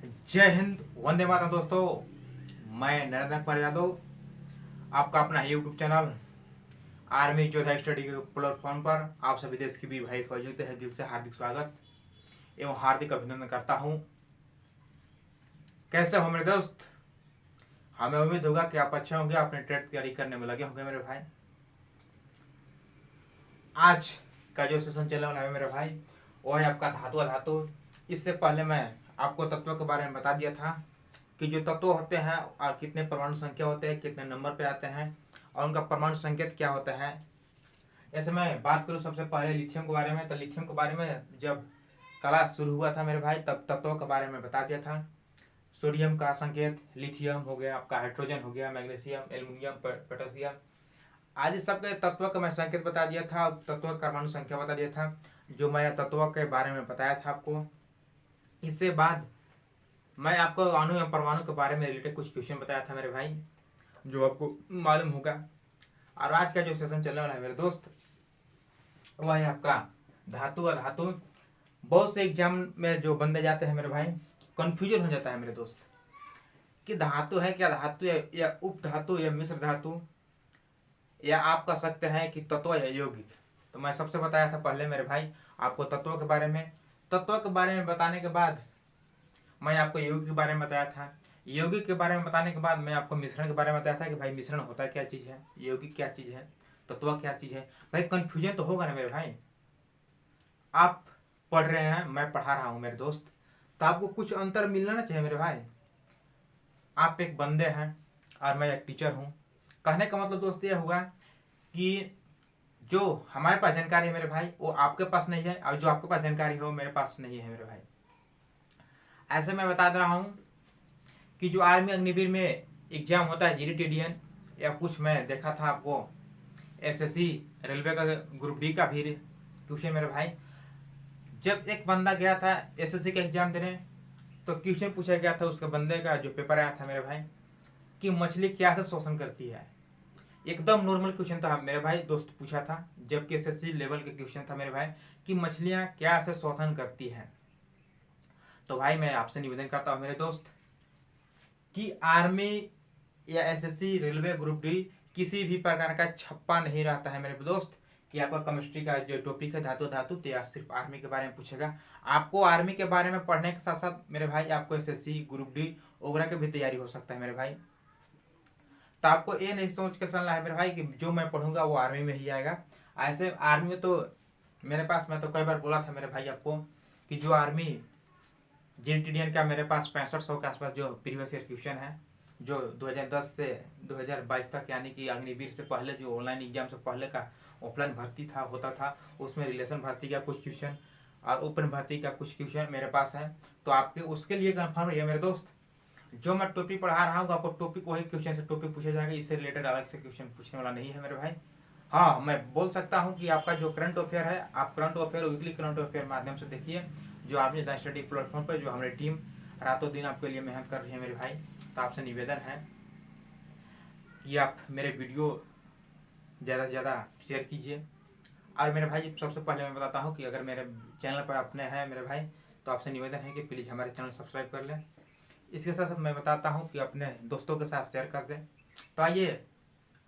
जय हिंद, वंदे मातरम दोस्तों। मैं नरेंद्र कुमार यादव, आपका अपना यूट्यूब चैनल आर्मी योद्धा स्टडी के प्लेटफॉर्म पर आप सभी देश की वीर भाई फौजियों के दिल से हार्दिक स्वागत एवं हार्दिक अभिनंदन करता हूं। कैसे हो मेरे दोस्त? हमें उम्मीद होगा कि आप अच्छे होंगे, अपने टेट तैयारी करने में लगे होंगे मेरे भाई। आज का जो सेशन चलने वाला है मेरे भाई, वो है आपका धातु अधातु। इससे पहले मैं आपको तत्वों के बारे में बता दिया था कि जो तत्व होते हैं और कितने परमाणु संख्या होते हैं, कितने नंबर पे आते हैं और उनका परमाणु संकेत क्या होता है। ऐसे मैं बात करूँ सबसे पहले लिथियम के बारे में, तो लिथियम के बारे में जब क्लास शुरू हुआ था मेरे भाई, तब तत्वों के बारे में बता दिया था। सोडियम का संकेत लिथियम हो गया, आपका हाइड्रोजन हो गया, मैग्नीशियम, एल्युमिनियम, पोटेशियम आदि सबके तत्वों का मैं संकेत बता दिया था, तत्वों का परमाणु संख्या बता दिया था, जो मैंने तत्वों के बारे में बताया था आपको। इससे बाद मैं आपको अणु एवं परमाणु के बारे में रिलेटेड कुछ क्वेश्चन बताया था मेरे भाई, जो आपको मालूम होगा। और आज का जो सेशन चलने वाला है मेरे दोस्त, वह है आपका धातु अधातु। बहुत से एग्जाम में जो बंदे जाते हैं मेरे भाई, कंफ्यूजन हो जाता है मेरे दोस्त कि धातु है क्या, धातु या उप धातु या मिश्र धातु, या आप कह सकते हैं कि तत्व या यौगिक। तो मैं सबसे बताया था पहले मेरे भाई आपको तत्वों के बारे में। तत्वों के बारे में बताने के बाद मैं आपको यौगिक के बारे में बताया था। यौगिक के बारे में बताने के बाद मैं आपको मिश्रण के बारे में बताया था कि भाई मिश्रण होता क्या चीज़ है, यौगिक क्या चीज़ है, तत्व क्या चीज़ है। भाई कन्फ्यूजन तो होगा ना मेरे भाई। आप पढ़ रहे हैं, मैं पढ़ा रहा हूँ मेरे दोस्त, तो आपको कुछ अंतर मिलना ना चाहिए मेरे भाई। आप एक बंदे हैं और मैं एक टीचर हूँ। कहने का मतलब दोस्त ये हुआ कि जो हमारे पास जानकारी है मेरे भाई, वो आपके पास नहीं है, और जो आपके पास जानकारी है वो मेरे पास नहीं है मेरे भाई। ऐसे मैं बता दे रहा हूँ कि जो आर्मी अग्निवीर में एग्जाम होता है जीडीटीडीएन, या कुछ मैं देखा था आपको एसएससी रेलवे का ग्रुप डी का भी क्वेश्चन मेरे भाई। जब एक बंदा गया था एसएससी का एग्जाम देने, तो क्वेश्चन पूछा गया था उसके बंदे का जो पेपर आया था मेरे भाई, कि मछली क्या से शोषण करती है। एकदम नॉर्मल क्वेश्चन था मेरे भाई, दोस्त पूछा था जबकि एसएससी लेवल का क्वेश्चन था मेरे भाई, कि मछलियां क्या से शोषण करती हैं। तो भाई मैं आपसे निवेदन करता हूँ मेरे दोस्त कि आर्मी या एसएससी रेलवे ग्रुप डी किसी भी प्रकार का छप्पा नहीं रहता है मेरे दोस्त, कि आपका केमिस्ट्री का जो टॉपिक है धातु धातु, तो या सिर्फ आर्मी के बारे में पूछेगा। आपको आर्मी के बारे में पढ़ने के साथ साथ मेरे भाई आपको एसएससी ग्रुप डी वगैरह की भी तैयारी हो सकता है मेरे भाई। तो आपको ये नहीं सोच के चलना है मेरे भाई कि जो मैं पढ़ूंगा वो आर्मी में ही आएगा। ऐसे आर्मी में तो मेरे पास, मैं तो कई बार बोला था मेरे भाई आपको कि जो आर्मी जीडीटीडीएन का मेरे पास 6500 के आसपास जो प्रीवियस ईयर क्वेश्चन है, जो 2010 से 2022 तक, यानी कि अग्निवीर से पहले जो ऑनलाइन एग्जाम से पहले का ऑफलाइन भर्ती था होता था, उसमें रिलेशन भर्ती का कुछ क्वेश्चन और ओपन भर्ती का कुछ क्वेश्चन मेरे पास है। तो आपके उसके लिए कन्फर्म रहिए मेरे दोस्त, जो मैं टॉपिक पढ़ा रहा हूँ आपको टॉपिक वही क्वेश्चन से टॉपिक पूछा जाएगा, इससे रिलेटेड अलग से क्वेश्चन पूछने वाला नहीं है मेरे भाई। हाँ, मैं बोल सकता हूँ कि आपका जो करंट अफेयर है, आप current affair weekly current affair माध्यम से देखिए, जो आपने द स्टडी प्लेटफॉर्म पर जो हमारी टीम रातों दिन आपके लिए मेहनत कर रही है मेरे भाई। तो आपसे निवेदन है कि आप मेरे वीडियो ज़्यादा से ज़्यादा शेयर कीजिए। और मेरे भाई सबसे पहले मैं बताता हूँ कि अगर मेरे चैनल पर अपने हैं मेरे भाई, तो आपसे निवेदन है कि प्लीज़ हमारे चैनल सब्सक्राइब कर लें। इसके साथ साथ मैं बताता हूँ कि अपने दोस्तों के साथ शेयर कर दें। तो आइए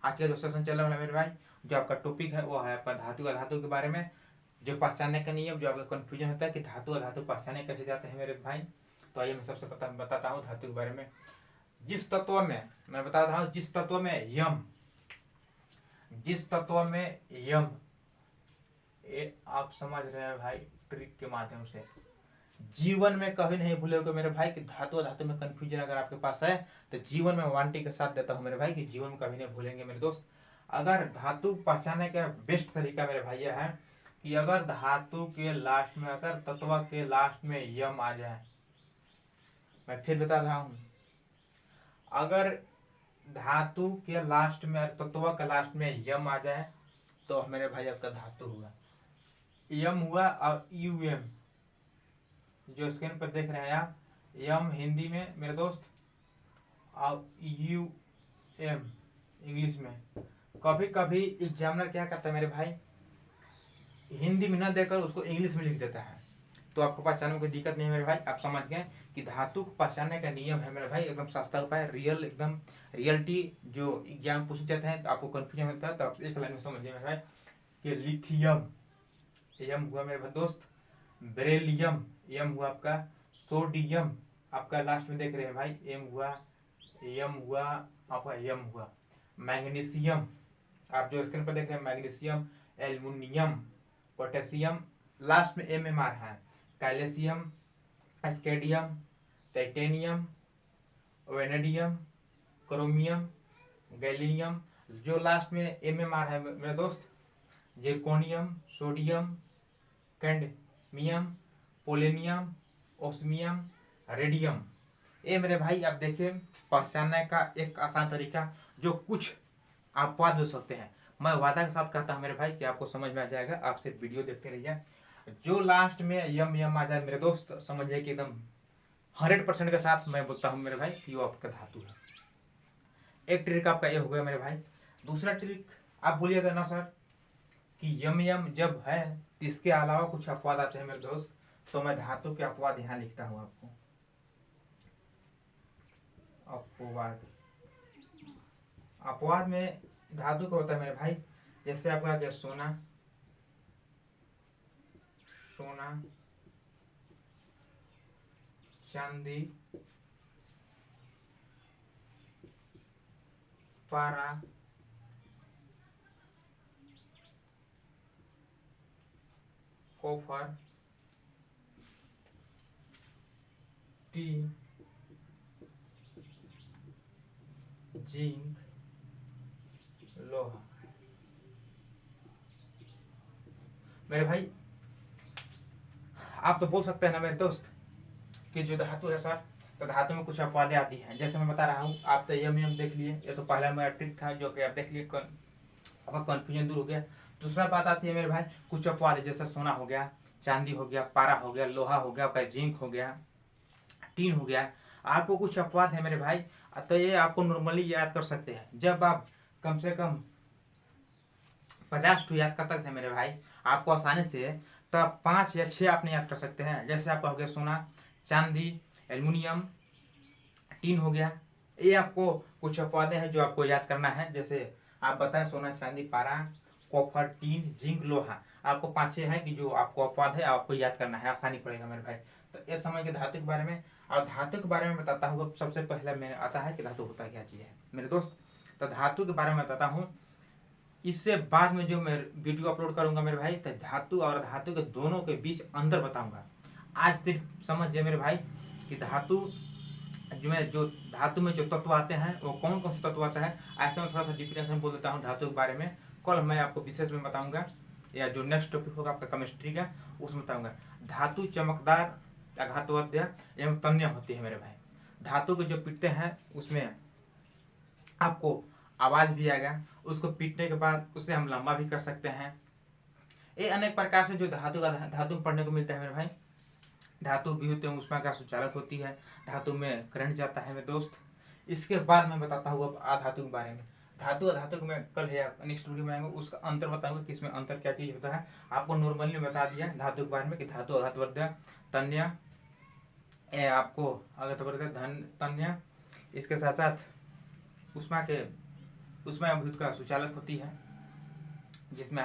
आज का जो सेशन चल रहा है मेरे भाई, जो आपका टॉपिक है वो है आपका धातु अधातु के बारे में, जो पहचानने का नियम, जो आपका कन्फ्यूजन होता है कि धातु अधातु पहचाने कैसे जाते हैं मेरे भाई। तो आइए मैं सबसे बताता हूँ धातु के बारे में। जिस तत्व में, मैं बता रहा हूँ जिस तत्व में यम, जिस तत्व में यम, ये आप समझ रहे हैं भाई ट्रिक के माध्यम से, जीवन में कभी नहीं भूलोगे मेरे भाई कि धातु धातु में कंफ्यूजन अगर आपके पास है, तो जीवन में वारंटी के साथ देता हूं मेरे भाई कि जीवन में कभी नहीं भूलेंगे मेरे दोस्त। अगर धातु पहचानने का बेस्ट तरीका मेरे भाई यह है कि अगर धातु के लास्ट में, अगर तत्व के लास्ट में यम आ जाए, मैं फिर बता रहा हूं, अगर धातु के लास्ट में, तत्व के लास्ट में यम आ जाए, तो मेरे भाई आपका धातु हुआ। यम हुआ और यूएम जो स्क्रीन पर देख रहे हैं आप, यम हिंदी में मेरे दोस्त और यू एम इंग्लिश में। कभी कभी एग्जामिनर क्या करता है मेरे भाई, हिंदी में न देकर उसको इंग्लिश में लिख देता है, तो आपको पहचानने में कोई दिक्कत नहीं है मेरे भाई। आप समझ गए कि धातु को पहचानने का नियम है मेरे भाई, एकदम सस्ता उपाय, रियल, एकदम रियलिटी। जो एग्जाम पूछे जाते हैं तो आपको कंफ्यूजन होता है तो आप एक लाइन में समझिए मेरे भाई कि लिथियम, यम हुआ मेरे भाई दोस्त, बेरिलियम, यम हुआ आपका, सोडियम, आपका लास्ट में देख रहे हैं भाई एम हुआ, यम हुआ, आपका यम हुआ, मैग्नीशियम, आप जो स्क्रीन पर देख रहे हैं मैग्नीशियम, एल्युमिनियम, पोटेशियम, लास्ट में एम आ रहा है, calcium, scandium, titanium, vanadium, chromium, gallium, जो लास्ट में एम आ रहा है मेरे दोस्त, zirconium, sodium, cadmium, polonium, osmium, radium. ये मेरे भाई आप देखिए पहचानने का एक आसान तरीका, जो कुछ आप पा दे सकते हैं। मैं वादा के साथ कहता हूँ मेरे भाई कि आपको समझ में आ जाएगा, आप सिर्फ वीडियो देखते रहिए। जो लास्ट में यम यम आ जाए मेरे दोस्त, समझिए कि एकदम 100% के साथ मैं बोलता हूँ मेरे भाई कि वो आपका धातु है। एक ट्रिक आपका ये हो गया मेरे भाई। दूसरा ट्रिक आप बोलिएगा ना सर कि यम यम जब है तो इसके अलावा कुछ अपवाद आते हैं मेरे दोस्त, तो मैं धातु के अपवाद यहाँ लिखता हूँ आपको। अपवाद, अपवाद में धातु का होता है मेरे भाई, जैसे आपका आ गया सोना, सोना, चांदी, पारा, कॉपर, टीन, जिंक, लोहा। मेरे भाई आप तो बोल सकते हैं ना मेरे दोस्त कि जो धातु है सर, तो धातु में कुछ अपवादें आती हैं, जैसे मैं बता रहा हूँ। आप तो यम यम देख लिए, ये तो पहला मेरा ट्रिक था जो कि आप देख लिए, आपका कन्फ्यूजन दूर हो गया। दूसरा बात आती है मेरे भाई कुछ अपवाद, जैसे सोना हो गया, चांदी हो गया, पारा हो गया, लोहा हो गया, आपका जिंक हो गया, टीन हो गया। आपको कुछ अपवाद है मेरे भाई, तो ये आपको नॉर्मली याद कर सकते हैं। जब आप कम से कम 50 याद कर सकते हैं मेरे भाई आपको आसानी से, तब 5 या 6 आप नहीं याद कर सकते हैं। जैसे आपका हो गया सोना, चांदी, एल्युमिनियम, टीन हो गया। ये आपको कुछ अपवादें हैं जो आपको याद करना है। जैसे आप बताएं सोना, चांदी, पारा, कॉपर, टीन, जिंक, लोहा, आपको 5-6 है कि जो आपको अपवाद है आपको याद करना है, आसानी पड़ेगा मेरे भाई। तो ये समझ के धातु के बारे में। और धातु के बारे में बताता हूँ, सबसे पहले मैं आता है कि धातु होता क्या चीज़ है मेरे दोस्त। तो धातु के बारे में बताता हूँ, इससे बाद में जो मैं वीडियो अपलोड करूंगा मेरे भाई, तो धातु और धातु के दोनों के बीच अंतर बताऊंगा। आज सिर्फ समझिए मेरे भाई कि धातु जो धातु में जो तत्व आते हैं वो कौन कौन से तत्व आता है, ऐसे में थोड़ा सा डिफिनेशन बोल देता हूँ धातु के बारे में। कल मैं आपको विशेष में बताऊंगा, या जो नेक्स्ट टॉपिक होगा आपका केमिस्ट्री का, उसमें बताऊंगा। धातु चमकदार, आघातवर्ध्य एवं तन्य होती है मेरे भाई। धातु के जो पिटते हैं उसमें आपको आवाज भी आएगा, उसको पीटने के बाद उसे हम लंबा भी कर सकते हैं। ये अनेक प्रकार से जो धातु पढ़ने को मिलता है मेरे भाई। धातु विद्युत एवं ऊष्मा का सुचालक होती है, धातु में करंट जाता है मेरे दोस्त। इसके बाद मैं बताता हूँ अब अधातु के बारे में। धातु अधातु को मैं कल है नेक्स्ट वीडियो में आएंगे, उसका अंतर बताऊंगा कि इसमें अंतर क्या चीज होता है। आपको नॉर्मली बता दिया धातु के बारे में कि धातु आघातवर्ध्य, तन्य, आपको आघातवर्ध्य, तन्य, इसके साथ साथ ऊष्मा विद्युत का सुचालक होती है जिसमें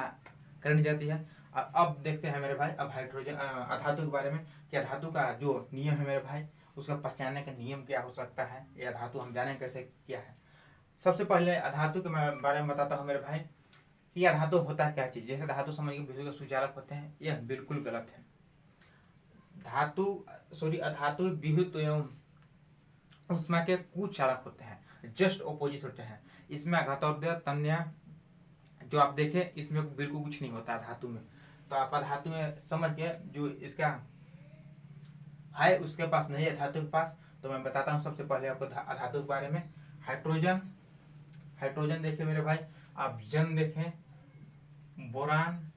करंट जाती है। अब देखते हैं मेरे भाई अब हाइड्रोजन अधातु के बारे में, कि अधातु का जो नियम है मेरे भाई, उसका पहचानने का नियम क्या हो सकता है, या धातु हम जाने कैसे क्या है। सबसे पहले अधातु के बारे में बताता हूँ मेरे भाई कि अधातु होता क्या चीज। जैसे धातु समझ के विद्युत के सुचालक होते हैं, यह बिल्कुल गलत है। अधातु विद्युत एवं ऊष्मा के कुचालक होते हैं, जस्ट ऑपोजिट होते हैं। इसमें आघातवर्ध्य, तन्य जो आप देखें, इसमें बिल्कुल कुछ नहीं होता धातु में। तो आप धातु में समझ के जो इसका है उसके पास नहीं है धातु के पास, तो मैं बताता हूँ सबसे पहले आपको धातु के बारे में। हाइड्रोजन देखिए मेरे भाई, आप जन देखें, boron,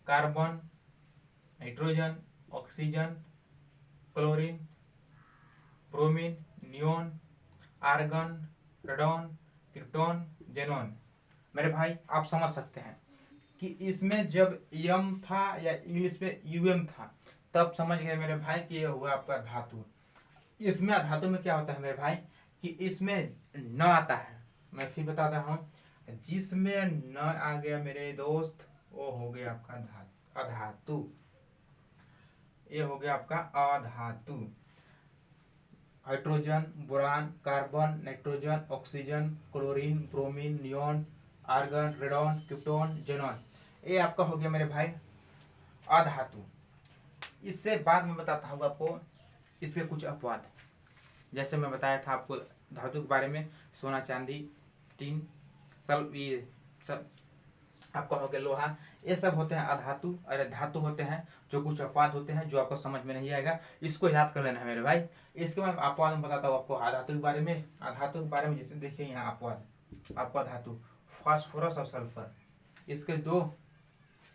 carbon, nitrogen, oxygen, chlorine, bromine, neon, argon, radon, krypton, xenon. मेरे भाई आप समझ सकते हैं कि इसमें जब यम था या इंग्लिश में यूएम था, तब समझ गए मेरे भाई कि ये हुआ आपका धातु। इसमें धातु में क्या होता है मेरे भाई कि इसमें न आता है, मैं फिर बताता हूँ, जिसमें न आ गया मेरे दोस्त वो हो गया आपका अधातु, ये हो गया आपका अधातु। Hydrogen, boron, carbon, nitrogen, oxygen, chlorine, bromine, neon, argon, radon, krypton, xenon, ये आपका हो गया मेरे भाई अधातु। इससे बाद में बताता हूँ आपको इसके कुछ अपवाद। जैसे मैं बताया था आपको धातु के बारे में, सोना, चांदी, टीन, आपका हो गया लोहा, ये सब होते हैं अधातु। और धातु होते हैं जो कुछ अपवाद होते हैं जो आपको समझ में नहीं आएगा, इसको याद कर लेना है मेरे भाई। इसके बाद अपवाद में बताता हूँ आपको अधातु के बारे में। अधातु के बारे में जैसे देखिए यहाँ अपवाद, आपका धातु फास्फोरस और सल्फर, इसके दो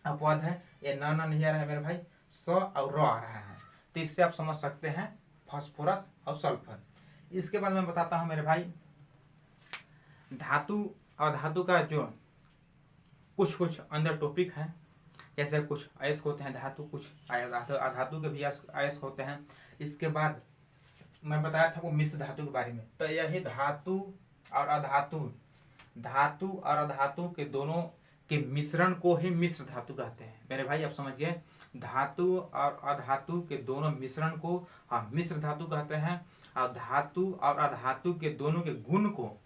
अपवाद है। ये ना नहीं आ रहा है मेरे भाई, स और र आ रहा है, तो इससे आप समझ सकते हैं फास्फोरस और सल्फर। इसके बाद मैं बताता हूँ मेरे भाई धातु और धातु का जो कुछ अंदर टॉपिक है, जैसे कुछ अयस्क होते हैं धातु, कुछ अधातु के भी अयस्क होते हैं। इसके बाद मैं बताया था वो मिश्र धातु के बारे में। तो यही धातु और अधातु, धातु और अधातु के दोनों के मिश्रण को ही मिश्र धातु कहते हैं मेरे भाई, आप समझ गए। धातु और अधातु के दोनों मिश्रण को हम मिश्र धातु कहते हैं, और धातु और अधातु के दोनों के गुण को,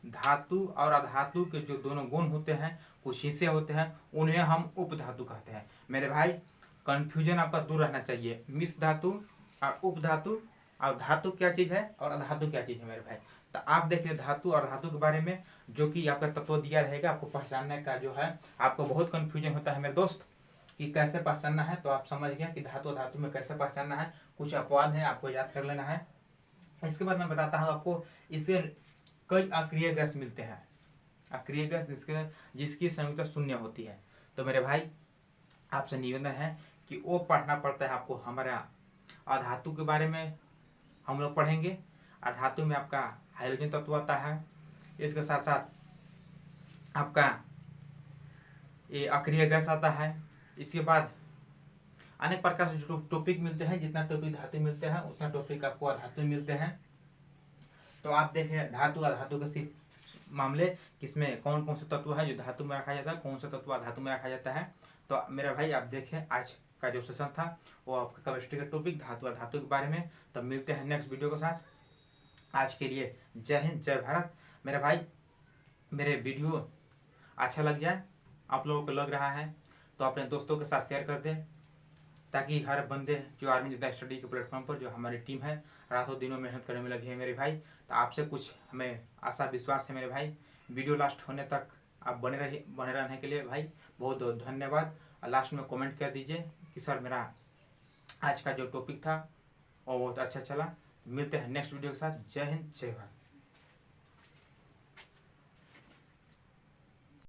धातु और अधातु के जो दोनों गुण होते हैं, कुछ हिस्से होते हैं, उन्हें हम उपधातु कहते हैं मेरे भाई। कंफ्यूजन आपका दूर रहना चाहिए, मिश्र धातु और उपधातु, और धातु क्या चीज़ है और अधातु क्या चीज़ है मेरे भाई। तो आप देखिए धातु और धातु के बारे में जो कि आपका तत्व दिया रहेगा, आपको पहचानने का जो है, आपको बहुत कंफ्यूजन होता है मेरे दोस्त कि कैसे पहचानना है। तो आप समझ गए कि धातु और धातु में कैसे पहचानना है, कुछ अपवाद है आपको याद कर लेना है। इसके बाद मैं बताता हूँ आपको, इससे कई अक्रिय गैस मिलते हैं, अक्रिय गैस जिसकी संयुक्ता शून्य होती है। तो मेरे भाई आपसे निवेदन है कि वो पढ़ना पड़ता है आपको। हमारा अधातु के बारे में हम लोग पढ़ेंगे। अधातु में आपका हाइड्रोजन तत्व आता है, इसके साथ साथ आपका ये अक्रिय गैस आता है। इसके बाद अनेक प्रकार से जो टॉपिक मिलते हैं, जितना टॉपिक धातु मिलते हैं उतना टॉपिक आपको अधातु मिलते हैं। तो आप देखें धातु और धातु के सिर्फ मामले, किसमें कौन कौन से तत्व है जो धातु में रखा जाता है, कौन सा तत्व धातु में रखा जाता है। तो मेरा भाई आप देखें आज का जो सेशन था वो आपका केमिस्ट्री का टॉपिक धातु और धातु के बारे में। तब मिलते हैं नेक्स्ट वीडियो के साथ। आज के लिए जय हिंद, जय भारत। मेरे भाई मेरे वीडियो अच्छा लग जाए, आप लोगों को लग रहा है तो अपने दोस्तों के साथ शेयर कर दें, ताकि हर बंदे जो आर्मी ज़िंदा स्टडी के प्लेटफॉर्म पर जो हमारी टीम है रातों दिनों मेहनत करने में लगी है मेरे भाई। तो आपसे कुछ हमें आशा विश्वास है मेरे भाई। वीडियो लास्ट होने तक आप बने रहने के लिए भाई बहुत बहुत धन्यवाद। और लास्ट में कमेंट कर दीजिए कि सर मेरा आज का जो टॉपिक था वो बहुत अच्छा चला। मिलते हैं नेक्स्ट वीडियो के साथ। जय हिंद, जय भारत।